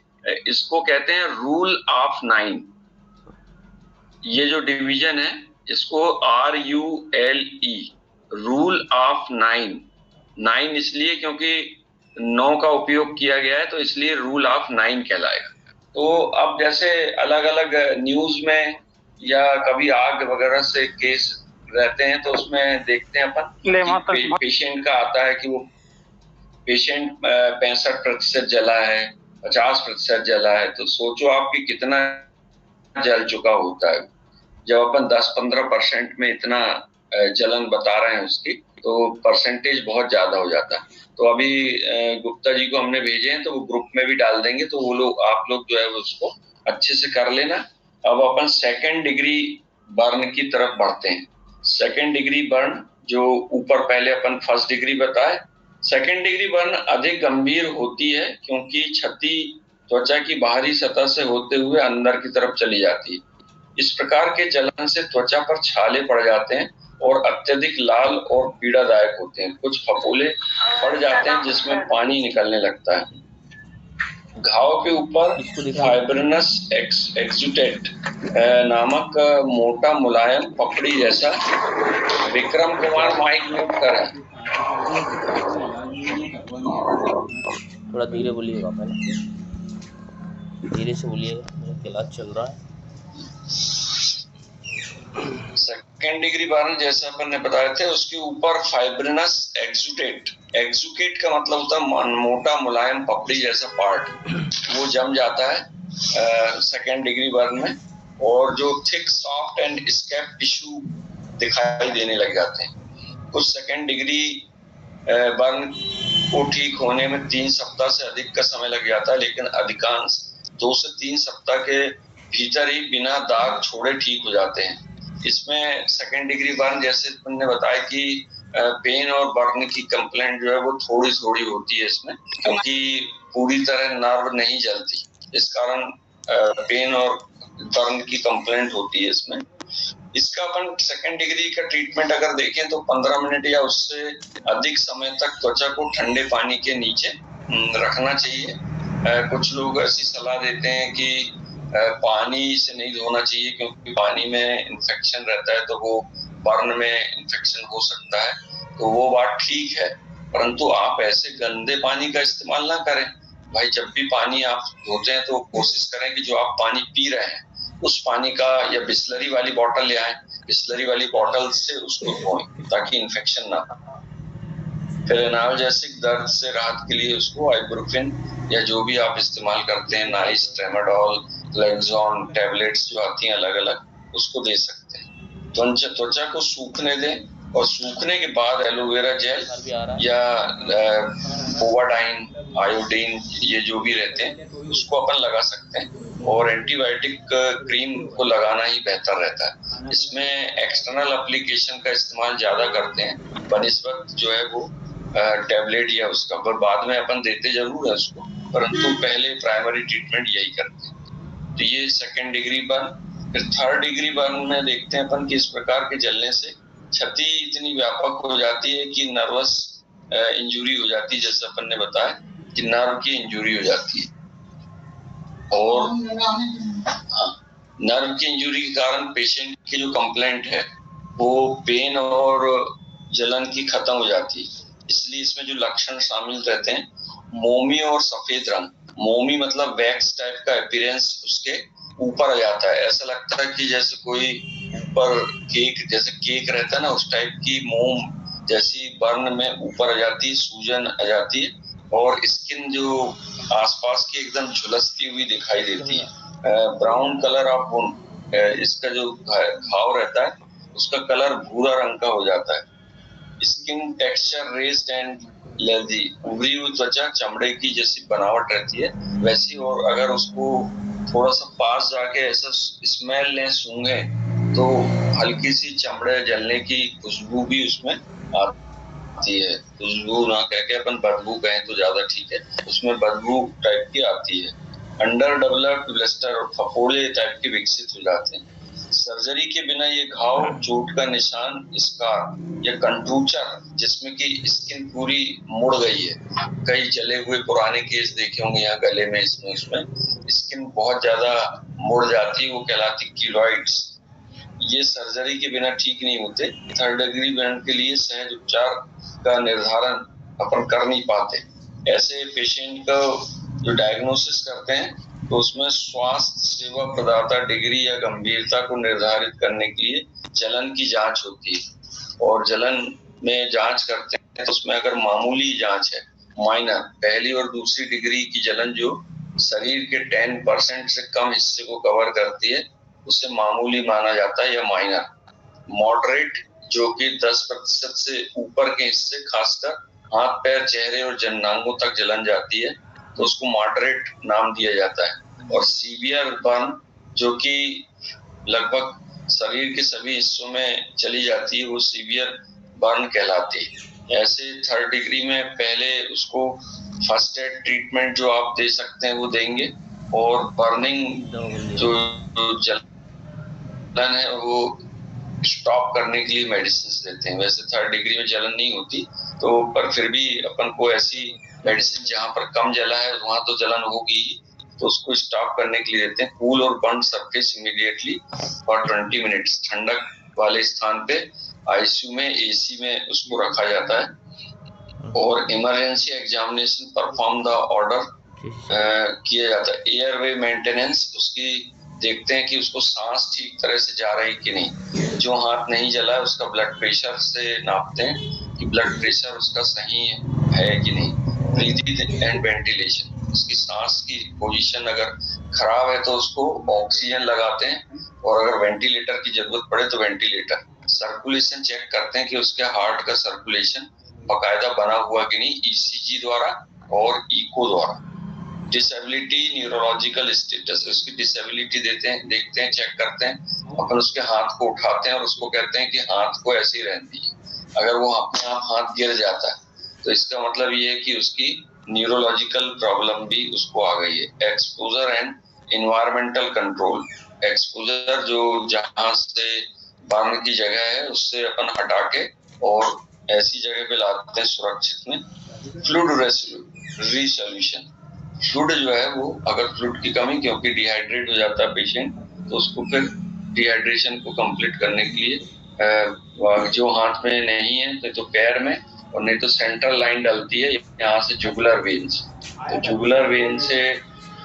इसको कहते हैं रूल ऑफ 9। ये जो डिवीजन है इसको RULE, रूल ऑफ 9। 9 इसलिए क्योंकि 9 का उपयोग किया गया है, तो इसलिए रूल ऑफ 9 कहलाएगा। तो अब जैसे अलग अलग न्यूज में या कभी आग वगैरह से केस रहते हैं, तो उसमें देखते हैं अपन पेशेंट का आता है कि वो पेशेंट 65% जला है, 50% जला है। तो सोचो आपकी कितना जल चुका होता है। जब अपन 10-15% में इतना जलन बता रहे हैं उसकी, तो परसेंटेज बहुत ज्यादा हो जाता है। तो अभी गुप्ता जी को हमने भेजे हैं, तो वो ग्रुप में भी डाल देंगे, तो वो लोग आप लोग जो है उसको अच्छे से कर लेना। अब अपन 2nd डिग्री बर्न की तरफ बढ़ते हैं। 2nd डिग्री बर्न, जो ऊपर पहले अपन 1st डिग्री बताए, 2nd डिग्री बर्न अधिक गंभीर होती है, क्योंकि क्षति त्वचा की बाहरी सतह से होते हुए अंदर की तरफ चली जाती है। इस प्रकार के जलन से त्वचा पर छाले पड़ जाते हैं और अत्यधिक लाल और पीड़ादायक होते हैं। कुछ फफोले पड़ जाते हैं जिसमें पानी निकलने लगता है। घाव के ऊपर फाइब्रिनस एक्सुडेट नामक मोटा मुलायम पपड़ी जैसा। विक्रम कुमार माइक म्यूट करें। थोड़ा धीरे बोलिएगा, पहले धीरे से बोलिएगा, मेरा क्लास चल रहा है। 2nd डिग्री बर्न जैसे अपन ने बताए थे, उसके ऊपर फाइब्रिनस एक्सुकेट का मतलब होता है मोटा मुलायम पपड़ी जैसा पार्ट, वो जम जाता है 2nd डिग्री बर्न में, और जो thick soft and scab tissue दिखाई देने लग जाते हैं। कुछ 2nd डिग्री बर्न को ठीक होने में 3 सप्ताह से अधिक का समय लग जाता है, लेकिन अधिकांश 2 से 3 सप्ताह के भीतर ही बिना दाग छोड़े ठीक हो जाते हैं। इसमें 2nd डिग्री बर्न जैसे तुमने बताया कि पेन और बर्न की कंप्लेंट जो है वो थोड़ी थोड़ी होती है इसमें, क्योंकि पूरी तरह नर्व नहीं जलती, इस कारण पेन और बर्न की कंप्लेंट होती है इसमें। इसका अपन 2nd डिग्री का ट्रीटमेंट अगर देखें तो 15 मिनट या उससे अधिक समय तक त्वचा को ठंडे पानी के नीचे रखना चाहिए, कुछ लोग ऐसी सलाह देते हैं कि पानी से नहीं धोना चाहिए क्योंकि पानी में इन्फेक्शन रहता है, तो वो बर्न में इन्फेक्शन हो सकता है। तो वो बात ठीक है, परंतु आप ऐसे गंदे पानी का इस्तेमाल ना करें। भाई जब भी पानी आप धोते हैं तो कोशिश करें कि जो आप पानी पी रहे हैं उस पानी का, या बिस्लरी वाली बोतल ले आए, बिस्लरी वाली बोतल से उसको धोएं ताकि इन्फेक्शन ना हो। फिर एनाल्जेसिक दर्द से राहत के लिए उसको आइब्रोफिन या जो भी आप इस्तेमाल करते हैं, नाइस, ट्रेमाडोल, लेक्सॉन टैबलेट्स जो आती हैं अलग अलग, उसको दे सकते हैं। त्वचा को सूखने दें और सूखने के बाद एलोवेरा जेल या पोवाडाइन, आयोडीन, ये जो भी रहते हैं उसको अपन लगा सकते हैं। और एंटीबायोटिक क्रीम को लगाना ही बेहतर रहता है। इसमें एक्सटर्नल एप्लीकेशन का इस्तेमाल ज्यादा करते हैं बनिस्बत जो है वो टैबलेट या उसका, पर बाद में अपन देते जरूर है उसको, परंतु पहले प्राइमरी ट्रीटमेंट यही करते हैं। तो ये सेकेंड डिग्री बर्न। फिर थर्ड डिग्री बर्न में देखते हैं अपन कि इस प्रकार के जलने से क्षति इतनी व्यापक हो जाती है कि नर्वस इंजरी हो जाती है, जैसे अपन ने बताया कि नर्व की इंजरी हो जाती है। और नर्व की इंजरी के कारण पेशेंट की जो कंप्लेंट है वो पेन और जलन की खत्म हो जाती है। इसलिए इसमें जो लक्षण शामिल रहते हैं, मोमी और सफेद रंग। मोमी मतलब वैक्स टाइप का अपीयरेंस उसके ऊपर आ जाता है, ऐसा लगता है कि जैसे कोई ऊपर केक, जैसे केक रहता है ना, उस टाइप की मोम जैसी बर्न में ऊपर आ जाती है, सूजन आ जाती है और स्किन जो आसपास की एकदम झुलसती हुई दिखाई देती है। ब्राउन कलर ऑफ इसका जो घाव रहता है उसका कलर भूरा रंग का हो जाता है। Skin texture raised and lazy, उभरी हुई त्वचा, चमड़े की जैसी बनावट रहती है वैसी। और अगर उसको थोड़ा सा पास जाके ऐसा स्मेल लें, सूंघे, तो हल्की सी चमड़े जलने की खुशबू भी उसमें आती है। खुशबू ना कह के अपन बदबू कहें तो ज्यादा ठीक है, उसमें बदबू टाइप की आती है। अंडर डेवलप्ड ब्लिस्टर और फफोले टाइप के विकसित हो जाते हैं। सर्जरी के बिना ये घाव, चोट का निशान, स्कार या कंटूचर जिसमें कि स्किन पूरी मुड़ गई है, कई जले हुए पुराने केस देखे होंगे यहाँ गले में, इसमें स्किन बहुत ज्यादा मुड़ जाती है, वो कहलाती कीलॉइड्स। ये सर्जरी के बिना ठीक नहीं होते। थर्ड डिग्री बर्न के लिए सहज उपचार का निर्धारण अपन कर नहीं पाते। ऐसे पेशेंट का जो डायग्नोसिस करते हैं तो उसमें स्वास्थ्य सेवा प्रदाता डिग्री या गंभीरता को निर्धारित करने के लिए जलन की जांच होती है। और जलन में जांच करते हैं तो उसमें अगर मामूली जांच है, माइनर, पहली और दूसरी डिग्री की जलन जो शरीर के 10% से कम हिस्से को कवर करती है उसे मामूली माना जाता है या माइनर। मॉडरेट जो कि 10% से ऊपर के हिस्से, खासकर हाथ, पैर, चेहरे और जननांगों तक जलन जाती है तो उसको मॉडरेट नाम दिया जाता है। और सीवियर बर्न जो कि लगभग शरीर के सभी हिस्सों में चली जाती है वो सीवियर बर्न कहलाती है। ऐसे थर्ड डिग्री में पहले उसको फर्स्ट एड ट्रीटमेंट जो आप दे सकते हैं वो देंगे, और बर्निंग जो जलन है वो स्टॉप करने के लिए मेडिसिन देते हैं। वैसे थर्ड डिग्री में जलन नहीं होती तो, पर फिर भी अपन को ऐसी मेडिसिन जहाँ पर कम जला है वहां तो जलन होगी तो उसको स्टॉप करने के लिए देते हैं। कूल और burn surface immediately for 20 minutes, ठंडक वाले स्थान पे आईसीयू में, एसी में उसको रखा जाता है। और emergency examination perform the order किया जाता है। एयरवे मेंटेनेंस, उसकी देखते हैं कि उसको सांस ठीक तरह से जा रही कि नहीं। जो हाथ नहीं जला है उसका ब्लड प्रेशर से नापते हैं कि ब्लड प्रेशर उसका सही है कि नहीं। ब्रीथिंग एंड वेंटिलेशन, उसकी सांस की पोजीशन अगर खराब है तो उसको ऑक्सीजन लगाते हैं, और अगर वेंटिलेटर की जरूरत पड़े तो वेंटिलेटर। सर्कुलेशन चेक करते हैं कि उसके हार्ट का सर्कुलेशन बाकायदा बना हुआ कि नहीं, ईसीजी द्वारा और इको द्वारा। डिसेबिलिटी, न्यूरोलॉजिकल स्टेटस, उसकी डिसेबिलिटी देखते हैं, चेक करते हैं। अपन उसके हाथ को उठाते हैं और उसको कहते हैं कि हाथ को ऐसी रहती है। अगर वो अपने आप हाथ गिर जाता है तो इसका मतलब ये है कि उसकी न्यूरोलॉजिकल प्रॉब्लम भी उसको आ गई है। Exposure and environmental control, exposure जो जहां से बर्न की जगह है उससे अपन हटा के और ऐसी जगह पे लाते हैं सुरक्षित में। फ्लूइड रिसोल्यूशन, फ्लूइड जो है वो, अगर फ्लूइड की कमी, क्योंकि डिहाइड्रेट हो जाता है पेशेंट, तो उसको फिर डिहाइड्रेशन को कंप्लीट करने के लिए जो हाथ में नहीं है तो पैर में, और नहीं तो सेंट्रल लाइन डलती है यहाँ से जुगुलर वेन से, तो जुगुलर वेन से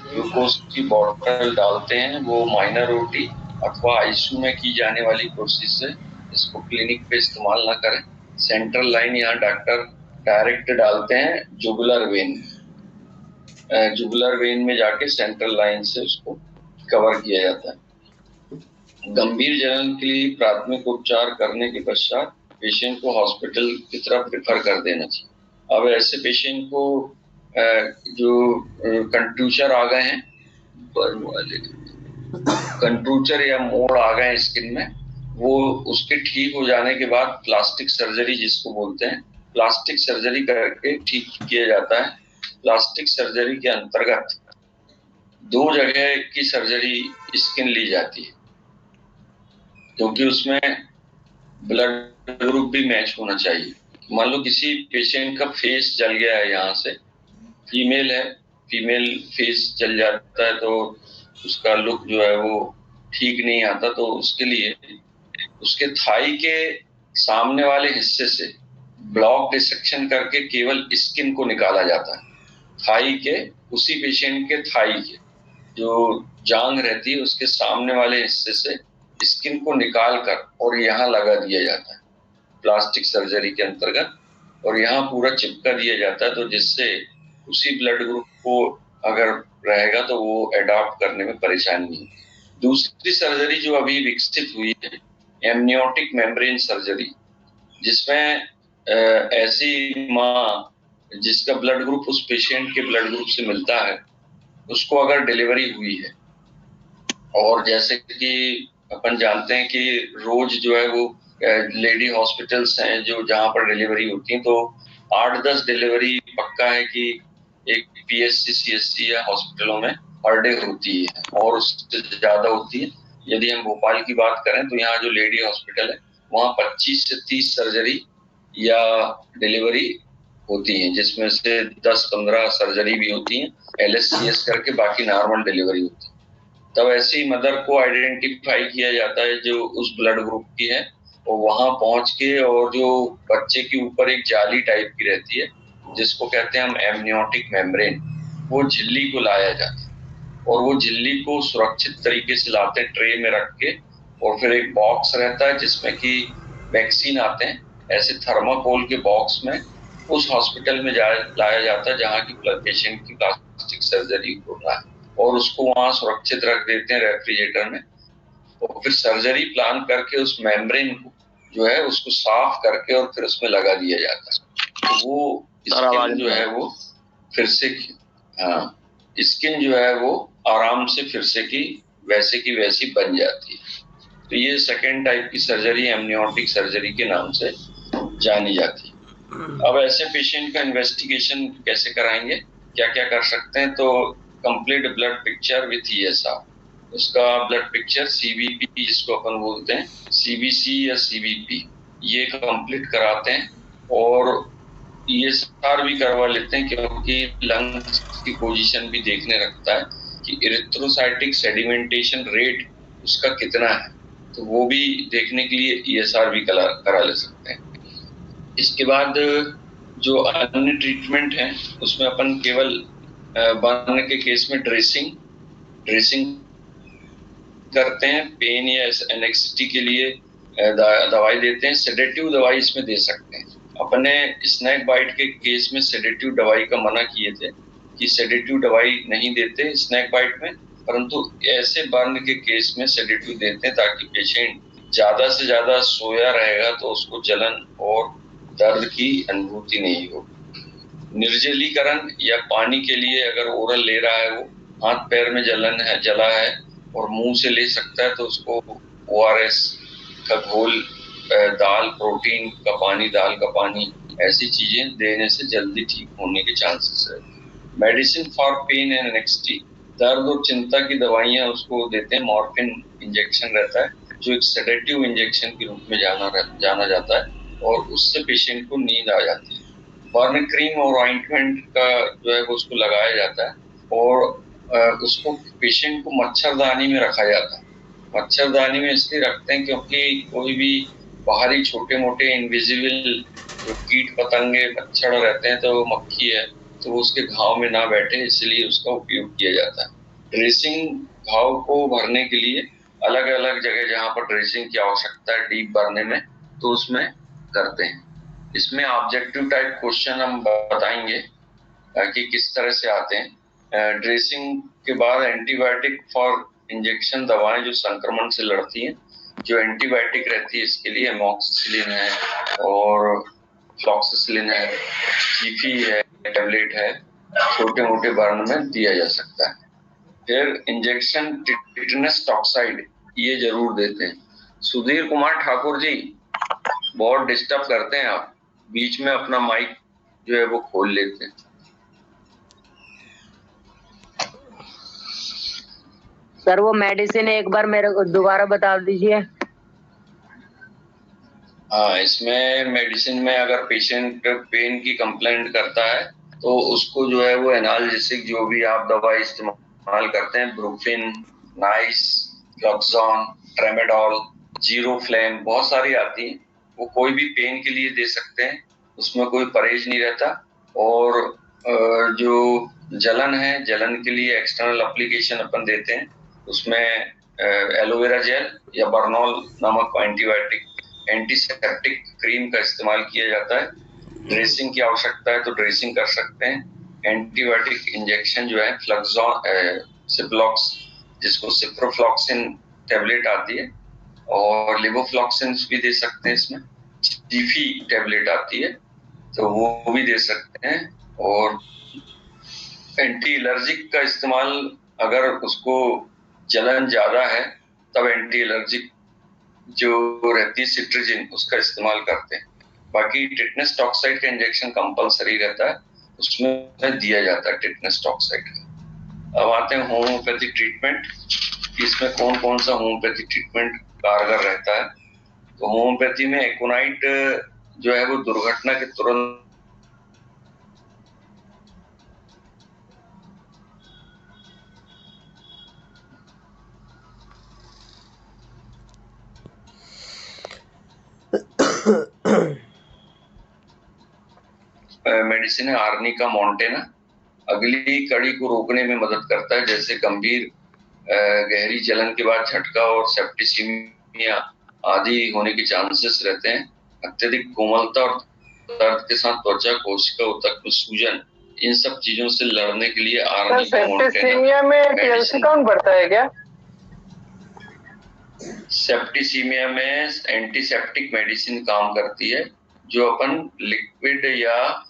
ग्लूकोज की बॉटल डालते हैं। वो माइनर ओटी अथवा आईसीयू में की जाने वाली प्रोसेस है, इसको क्लिनिक पे इस्तेमाल ना करें। सेंट्रल लाइन यहाँ डॉक्टर डायरेक्ट डालते हैं जुगुलर वेन, जुगुलर वेन में जाके सेंट्रल लाइन से उसको कवर किया जाता है। गंभीर जलन के लिए प्राथमिक उपचार करने के पश्चात पेशेंट को हॉस्पिटल की तरफ रेफर कर देना चाहिए। अब ऐसे पेशेंट को जो कंट्यूचर आ गए हैं, कंट्यूचर या मोड़ आ गए स्किन में, वो उसके ठीक हो जाने के बाद प्लास्टिक सर्जरी जिसको बोलते हैं, प्लास्टिक सर्जरी करके ठीक किया जाता है। प्लास्टिक सर्जरी के अंतर्गत 2 जगह की सर्जरी स्किन ली जाती है, क्योंकि उसमें ब्लड ग्रुप भी मैच होना चाहिए। मान लो किसी पेशेंट का फेस जल गया है, यहाँ से फीमेल है, फीमेल फेस जल जाता है तो उसका लुक जो है वो ठीक नहीं आता, तो उसके लिए उसके थाई के सामने वाले हिस्से से ब्लॉक डिसेक्शन करके केवल स्किन को निकाला जाता है। थाई के, उसी पेशेंट के थाई के जो जांघ रहती है उसके सामने वाले हिस्से से स्किन को निकाल कर और यहाँ लगा दिया जाता है प्लास्टिक सर्जरी के अंतर्गत, और यहाँ पूरा चिपका दिया जाता है, तो जिससे उसी ब्लड ग्रुप को अगर रहेगा तो वो अडॉप्ट करने में परेशानी नहीं। दूसरी सर्जरी जो अभी विकसित हुई है, एमनियोटिक मेम्ब्रेन सर्जरी, जिसमें ऐसी माँ जिसका ब्लड ग्रुप उस पेशेंट के ब्लड ग्रुप से मिलता है, उसको अगर डिलीवरी हुई है, और जैसे कि अपन जानते हैं कि रोज जो है वो लेडी हॉस्पिटल्स हैं जो जहाँ पर डिलीवरी होती है, तो 8-10 डिलीवरी पक्का है कि एक पीएचसी सीएचसी या हॉस्पिटलों में पर डे होती है, और उससे ज्यादा होती है। यदि हम भोपाल की बात करें तो यहाँ जो लेडी हॉस्पिटल है वहाँ 25 से 30 सर्जरी या डिलीवरी होती है, जिसमें से 10-15 सर्जरी भी होती है LSCS करके, बाकी नॉर्मल डिलीवरी होती है। तब ऐसी मदर को आइडेंटिफाई किया जाता है जो उस ब्लड ग्रुप की है, और वहां पहुंच के, और जो बच्चे के ऊपर एक जाली टाइप की रहती है जिसको कहते हैं हम एमनियोटिक मेम्ब्रेन, वो झिल्ली को लाया जाता है, और वो झिल्ली को सुरक्षित तरीके से लाते हैं ट्रे में रख के, और फिर एक बॉक्स रहता है जिसमें कि वैक्सीन आते हैं, ऐसे थर्माकोल के बॉक्स में उस हॉस्पिटल में लाया जाता है जहाँ की पेशेंट की प्लास्टिक सर्जरी हो रहा है, और उसको वहां सुरक्षित रख देते हैं रेफ्रिजरेटर में, और फिर सर्जरी प्लान करके उस मेम्ब्रेन को जो है उसको साफ करके और फिर उसमें लगा दिया जाता है। तो वो स्किन जो है वो फिर से, हाँ, स्किन जो है वो आराम से फिर से की वैसी बन जाती है। तो ये सेकेंड टाइप की सर्जरी एमनियोटिक सर्जरी के नाम से जानी जाती है। अब ऐसे पेशेंट का इन्वेस्टिगेशन कैसे कराएंगे, क्या क्या कर सकते हैं, तो complete blood picture with ESR, उसका ब्लड पिक्चर CBP जिसको अपन बोलते हैं, CBC या CBP, ये कंप्लीट कराते हैं, और ESR भी करवा लेते हैं, क्योंकि लंग्स की पोजीशन भी देखने रखता है कि इरिथ्रोसाइटिक सेडिमेंटेशन रेट उसका कितना है, तो वो भी देखने के लिए ESR भी करा ले सकते हैं। इसके बाद जो अन्य ट्रीटमेंट है उसमें अपन केवल बर्न के केस में ड्रेसिंग करते हैं, पेन या एनेक्सिटी के लिए दवाई देते हैं, सेडेटिव दवाई इसमें दे सकते हैं। अपने स्नैक बाइट के केस में सेडेटिव दवाई का मना किए थे कि सेडेटिव दवाई नहीं देते स्नैक बाइट में, परंतु ऐसे बर्न के केस में सेडेटिव देते हैं ताकि पेशेंट ज्यादा से ज्यादा सोया रहेगा तो उसको जलन और दर्द की अनुभूति नहीं हो। निर्जलीकरण या पानी के लिए अगर ओरल ले रहा है, वो हाथ पैर में जला है और मुंह से ले सकता है, तो उसको ORS का घोल, दाल प्रोटीन का पानी, दाल का पानी, ऐसी चीजें देने से जल्दी ठीक होने के चांसेस है। Medicine for pain and anxiety, दर्द और चिंता की दवाइयां उसको देते हैं। मॉर्फिन इंजेक्शन रहता है जो एक सेडेटिव इंजेक्शन के रूप में जाना जाता है, और उससे पेशेंट को नींद आ जाती है। बर्न क्रीम और ऑइंटमेंट का जो है वो उसको लगाया जाता है, और उसको पेशेंट को मच्छरदानी में रखा जाता है। मच्छरदानी में इसलिए रखते हैं क्योंकि कोई भी बाहरी छोटे मोटे इनविजिबल जो कीट पतंगे मच्छर रहते हैं, तो मक्खी है, तो वो उसके घाव में ना बैठे, इसलिए उसका उपयोग किया जाता है। ड्रेसिंग घाव को भरने के लिए अलग अलग जगह जहाँ पर ड्रेसिंग की आवश्यकता है डीप भरने में, तो उसमें करते हैं। इसमें ऑब्जेक्टिव टाइप क्वेश्चन हम बताएंगे कि किस तरह से आते हैं। ड्रेसिंग के बाद एंटीबायोटिक फॉर इंजेक्शन दवाएं जो संक्रमण से लड़ती हैं, जो एंटीबायोटिक रहती है इसके लिए एमॉक्सिसिलिन है और फ्लॉक्सिसिलिन है, कीफी है, टैबलेट है, छोटे मोटे बर्न में दिया जा सकता है। फिर इंजेक्शन टिटेनस टॉक्साइड ये जरूर देते हैं। सुधीर कुमार ठाकुर जी, बहुत डिस्टर्ब करते हैं आप, बीच में अपना माइक जो है वो खोल लेते हैं। सर वो मेडिसिन एक बार मेरे को दोबारा बता दीजिए। हाँ, इसमें मेडिसिन में अगर पेशेंट पेन की कंप्लेंट करता है तो उसको जो है वो एनाल्जेसिक जो भी आप दवाई इस्तेमाल करते हैं, ब्रुफिन, नाइस, फ्लॉक्सॉन, ट्रेमेडॉल, जीरो फ्लेम, बहुत सारी आती हैं, वो कोई भी पेन के लिए दे सकते हैं, उसमें कोई परहेज नहीं रहता। और जो जलन है, जलन के लिए एक्सटर्नल एप्लीकेशन अपन देते हैं, उसमें एलोवेरा जेल या बर्नॉल नामक एंटीबायोटिक एंटीसेप्टिक क्रीम का इस्तेमाल किया जाता है। ड्रेसिंग की आवश्यकता है तो ड्रेसिंग कर सकते हैं। एंटीबायोटिक इंजेक्शन जो है फ्लक्सॉन, सिप्लॉक्स, जिसको सिप्रोफ्लॉक्सिन टैबलेट आती है, और लिवोफ्लॉक्सिन भी दे सकते हैं। इसमें चीफी टैबलेट आती है तो वो भी दे सकते हैं। और एंटी एलर्जिक का इस्तेमाल, अगर उसको जलन ज्यादा है तब एंटी एलर्जिक जो रहती है सिट्रिजिन, उसका इस्तेमाल करते हैं। बाकी टिटेनस टॉक्साइड का इंजेक्शन कंपलसरी रहता है, उसमें दिया जाता है टिटेनस टॉक्साइड। अब आते हैं होम्योपैथिक ट्रीटमेंट, इसमें कौन कौन सा होम्योपैथिक ट्रीटमेंट कारगर रहता है। तो होम्योपैथी में एकोनाइट जो है वो दुर्घटना के तुरंत मेडिसिन है आर्निका मॉन्टेना, अगली कड़ी को रोकने में मदद करता है, जैसे गंभीर गहरी जलन के बाद झटका और सेप्टिसीमिया आदि होने के चांसेस रहते हैं। अत्यधिक कोमलता और दर्द के साथ त्वचा कोशिका ऊतक में सूजन, इन सब चीजों से लड़ने के लिए आर्निका सेप्टिसीमिया में टीएलसी काउंट बढ़ता है क्या? सेप्टिसीमिया में एंटीसेप्टिक मेडिसिन काम करती है, जो अपन लिक्विड या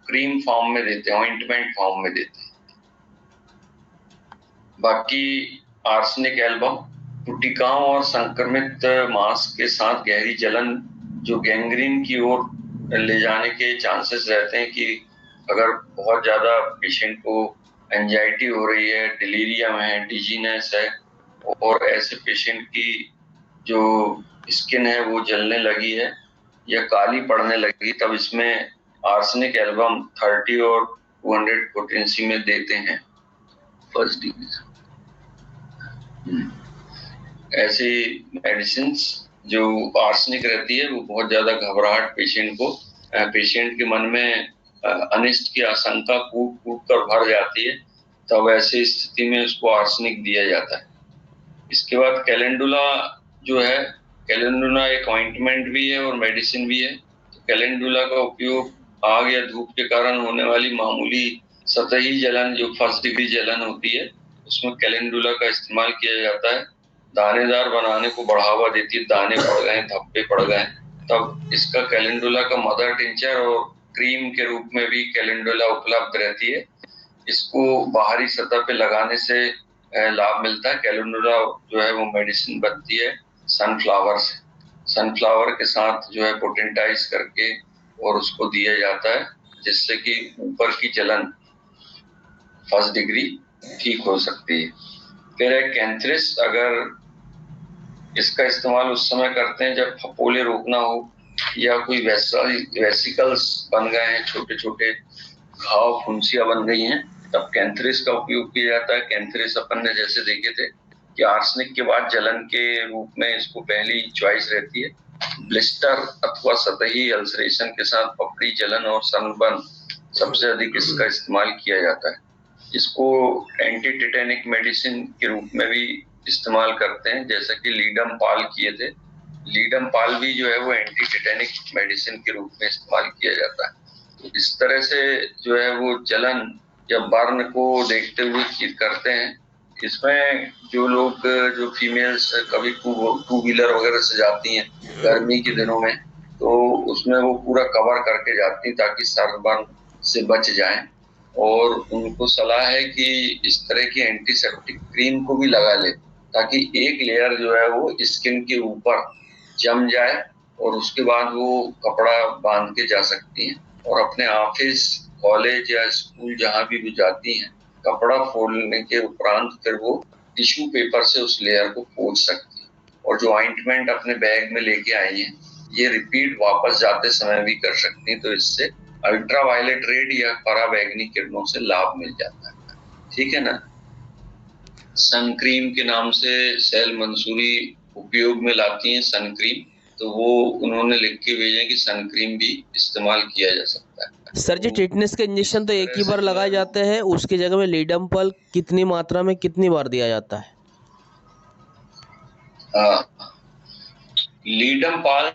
क्रीम फॉर्म में देते हैं, ऑइंटमेंट फॉर्म में देते हैं। बाकी आर्सेनिक एल्बम पुटिकाओं और संक्रमित मांस के साथ गहरी जलन जो गैंग्रीन की ओर ले जाने के चांसेस रहते हैं, कि अगर बहुत ज्यादा पेशेंट को एंजाइटी हो रही है, डिलीरियम है, डिजीनेस है, और ऐसे पेशेंट की जो स्किन है वो जलने लगी है या काली पड़ने लगी, तब इसमें आर्सेनिक एल्बम 30 और 200 पोटेंसी में देते हैं फर्स्ट डिग्री। ऐसी मेडिसिन जो आर्सेनिक रहती है वो बहुत ज्यादा घबराहट पेशेंट के मन में अनिष्ट की आशंका कूट कूट कर भर जाती है, तब ऐसी स्थिति में उसको आर्सेनिक दिया जाता है। इसके बाद कैलेंडुला जो है, कैलेंडुला एक ऑइंटमेंट भी है और मेडिसिन भी है। तो कैलेंडुला का उपयोग आग या धूप के कारण होने वाली मामूली सतही जलन, जो फर्स्ट डिग्री जलन होती है, उसमें कैलेंडुला का इस्तेमाल किया जाता है। दानेदार बनाने को बढ़ावा देती है, दाने पड़ गए, धब्बे पड़ गए, तब इसका कैलेंडुला का मदर टिंचर और क्रीम के रूप में भी कैलेंडुला उपलब्ध रहती है। इसको बाहरी सतह पे लगाने से लाभ मिलता है। कैलेंडुला जो है वो मेडिसिन बनती है सनफ्लावर से, सनफ्लावर के साथ जो है पोटेंटाइज करके और उसको दिया जाता है, जिससे कि ऊपर की जलन फर्स्ट डिग्री ठीक हो सकती है। फिर एक कैंथ्रिस, अगर इसका इस्तेमाल उस समय करते हैं जब फपोले रोकना हो या कोई वेसिकल्स बन गए हैं, छोटे छोटे घाव, फुंसियां बन गई हैं, तब कैंथरिस का उपयोग किया जाता है। कैंथरिस अपन ने जैसे देखे थे कि आर्सेनिक के बाद जलन के रूप में इसको पहली चॉइस रहती है। ब्लिस्टर अथवा सतही अल्सरेशन के साथ पपड़ी जलन और सनबर्न सबसे अधिक इसका इस्तेमाल किया जाता है। इसको एंटी टेटेनिक मेडिसिन के रूप में भी इस्तेमाल करते हैं, जैसा कि लीडम पाल किए थे। लीडम पाल भी जो है वो एंटी टेटेनिक मेडिसिन के रूप में इस्तेमाल किया जाता है। तो इस तरह से जो है वो जलन या बर्न को देखते हुए करते हैं। इसमें जो लोग जो फीमेल्स कभी टू व्हीलर वगैरह से जाती हैं गर्मी के दिनों में, तो उसमें वो पूरा कवर करके जाती हैं ताकि सनबर्न से बच जाएं। और उनको सलाह है कि इस तरह की एंटीसेप्टिक क्रीम को भी लगा ले ताकि एक लेयर जो है वो स्किन के ऊपर जम जाए और उसके बाद वो कपड़ा बांध के जा सकती हैं और अपने ऑफिस, कॉलेज या स्कूल जहाँ भी वो जाती हैं, कपड़ा फोल्डने के उपरांत फिर वो टिश्यू पेपर से उस लेयर को पोंछ सकती है। और जो ऑइंटमेंट अपने बैग में लेके आई हैं, ये रिपीट वापस जाते समय भी कर सकती हैं। तो इससे अल्ट्रावायलेट रेड या पराबैंगनी किरणों से लाभ मिल जाता है। ठीक है ना। सन क्रीम के नाम से सैल मंसूरी उपयोग में लाती हैं सन क्रीम, तो वो उन्होंने लिख के भेजे कि सन क्रीम भी इस्तेमाल किया जा सकता है। सर जी, टिटनेस के इंजेक्शन तो एक ही बार लगाए जाते हैं, उसकी जगह में लीडम पल कितनी मात्रा में कितनी बार दिया जाता है? लीडम पाल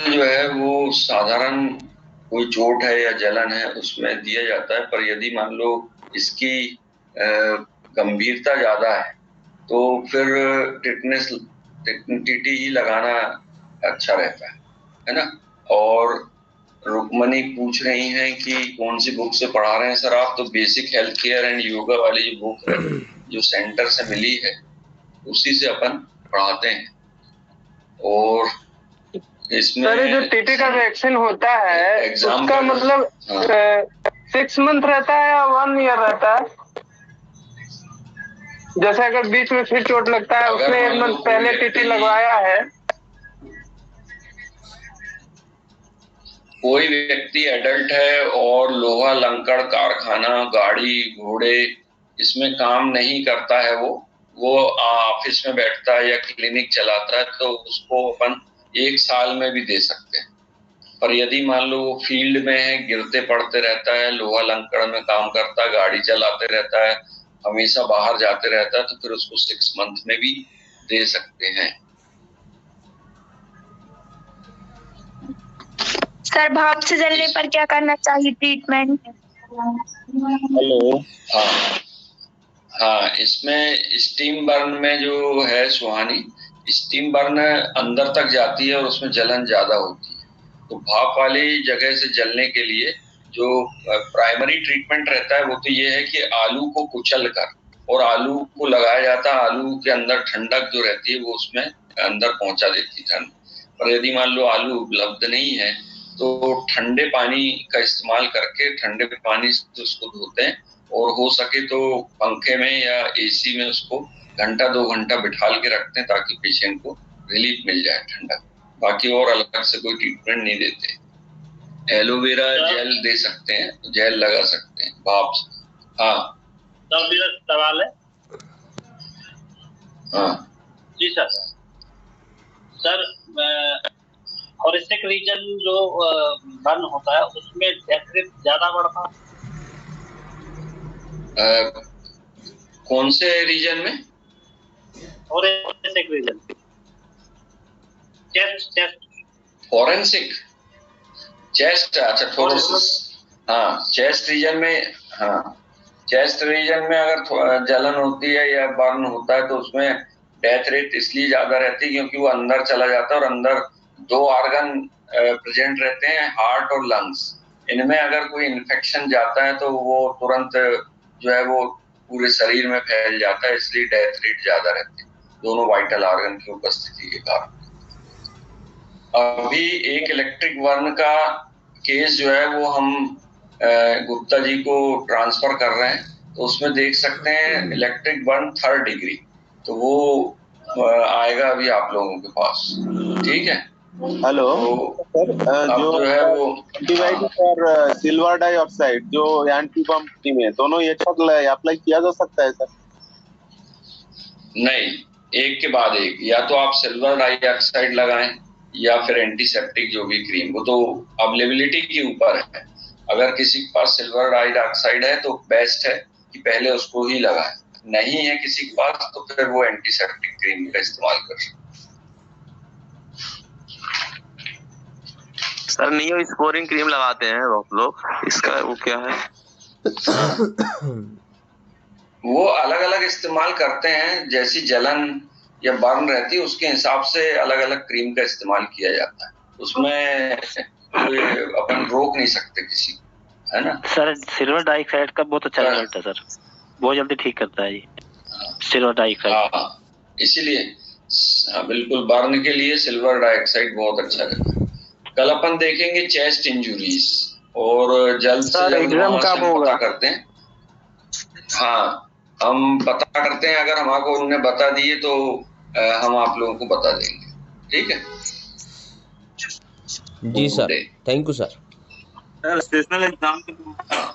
जो है वो साधारण कोई चोट है या जलन है उसमें दिया जाता है, पर यदि मान लो इसकी गंभीरता ज्यादा है तो फिर टीटी ही लगाना अच्छा रहता है ना। और रुक्मणी पूछ रही हैं कि कौन सी बुक से पढ़ा रहे हैं सर आप? तो basic health care and yoga वाली जो बुक है जो सेंटर से मिली है उसी से अपन पढ़ाते हैं। और इसमें सर जो टीटी का वैक्सीन होता है उसका मतलब 6 मंथ रहता है या 1 ईयर रहता है? जैसे अगर बीच में फिर चोट लगता है, उसने 1 मंथ पहले टीटी लगवाया है, कोई व्यक्ति एडल्ट है और लोहा लंकड़ कारखाना, गाड़ी, घोड़े इसमें काम नहीं करता है, वो ऑफिस में बैठता है या क्लिनिक चलाता है, तो उसको अपन 1 साल में भी दे सकते हैं। पर यदि मान लो वो फील्ड में है, गिरते पड़ते रहता है, लोहा लंकड़ में काम करता है, गाड़ी चलाते रहता है, हमेशा बाहर जाते रहता है, तो फिर उसको 6 मंथ में भी दे सकते हैं। सर भाप से जलने पर क्या करना चाहिए ट्रीटमेंट? हेलो। हाँ, इसमें स्टीम बर्न में जो है सुहानी, स्टीम बर्न अंदर तक जाती है और उसमें जलन ज्यादा होती है। तो भाप वाली जगह से जलने के लिए जो प्राइमरी ट्रीटमेंट रहता है वो तो ये है कि आलू को कुचल कर और आलू को लगाया जाता है। आलू के अंदर ठंडक जो रहती है वो उसमें अंदर पहुंचा देती है ठंड। पर यदि मान लो आलू उपलब्ध नहीं है तो ठंडे पानी का इस्तेमाल करके ठंडे पानी से उसको धोते हैं और हो सके तो पंखे में या एसी में उसको 1-2 घंटा बिठाल के रखते हैं ताकि पेशेंट को रिलीफ मिल जाए ठंडा। बाकी और अलग से कोई ट्रीटमेंट नहीं देते। एलोवेरा जेल दे सकते हैं, जेल लगा सकते हैं भाप से। हाँ सवाल है। हाँ जी सर फॉरेस्टिक रीजन जो बर्न होता है उसमें डेथ रेट ज्यादा बढ़ता है? कौन से रीजन में? फॉरेस्टिक रीजन, चेस्ट फॉरेंसिक चेस्ट, अच्छा थोरोसिस। हाँ, चेस्ट रीजन में, हाँ चेस्ट रीजन में अगर जलन होती है या बर्न होता है तो उसमें डेथ रेट इसलिए ज्यादा रहती है क्योंकि वो अंदर चला जाता है और अंदर 2 ऑर्गन प्रेजेंट रहते हैं, हार्ट और लंग्स। इनमें अगर कोई इन्फेक्शन जाता है तो वो तुरंत जो है वो पूरे शरीर में फैल जाता है, इसलिए डेथ रेट ज्यादा रहती है दोनों वाइटल ऑर्गन की उपस्थिति के कारण। अभी एक इलेक्ट्रिक बर्न का केस जो है वो हम गुप्ता जी को ट्रांसफर कर रहे हैं, तो उसमें देख सकते हैं इलेक्ट्रिक बर्न 3rd डिग्री, तो वो आएगा अभी आप लोगों के पास। ठीक है, हेलो तो सर, अब जो है वो एंटीबायोटिक और सिल्वर डाइऑक्साइड जो एंटी बम क्रीम है, दोनों एक साथ अप्लाई किया जा सकता है सर? नहीं, एक के बाद एक, या तो आप सिल्वर डाइऑक्साइड लगाएं या फिर एंटीसेप्टिक जो भी क्रीम, वो तो अवेलेबिलिटी के ऊपर है। अगर किसी के पास सिल्वर डाइऑक्साइड है तो बेस्ट है कि पहले उसको ही लगाएं, नहीं है किसी के पास तो फिर वो एंटीसेप्टिक क्रीम का इस्तेमाल कर सकते। सर नियो स्पोरिंग क्रीम लगाते हैं लोग, इसका वो क्या है? वो अलग अलग इस्तेमाल करते हैं, जैसी जलन या बर्न रहती है उसके हिसाब से अलग अलग क्रीम का इस्तेमाल किया जाता है, उसमें कोई अपन रोक नहीं सकते किसी को, है ना सर सिल्वर डाइऑक्साइड का बहुत अच्छा रिजल्ट है सर, बहुत जल्दी ठीक करता है ये सिल्वर डाइऑक्साइड। हाँ, इसीलिए बिल्कुल बर्न के लिए सिल्वर डाइऑक्साइड बहुत अच्छा रहता है। कल अपन देखेंगे चेस्ट इंजुरीज और जल्द से जल्द एग्जाम कब होगा? पता करते हैं। हाँ, हम पता करते हैं, अगर हमको उन्होंने बता दिए तो हम आप लोगों को बता देंगे, ठीक है जी sir, thank you sir. Sessional exam हाँ।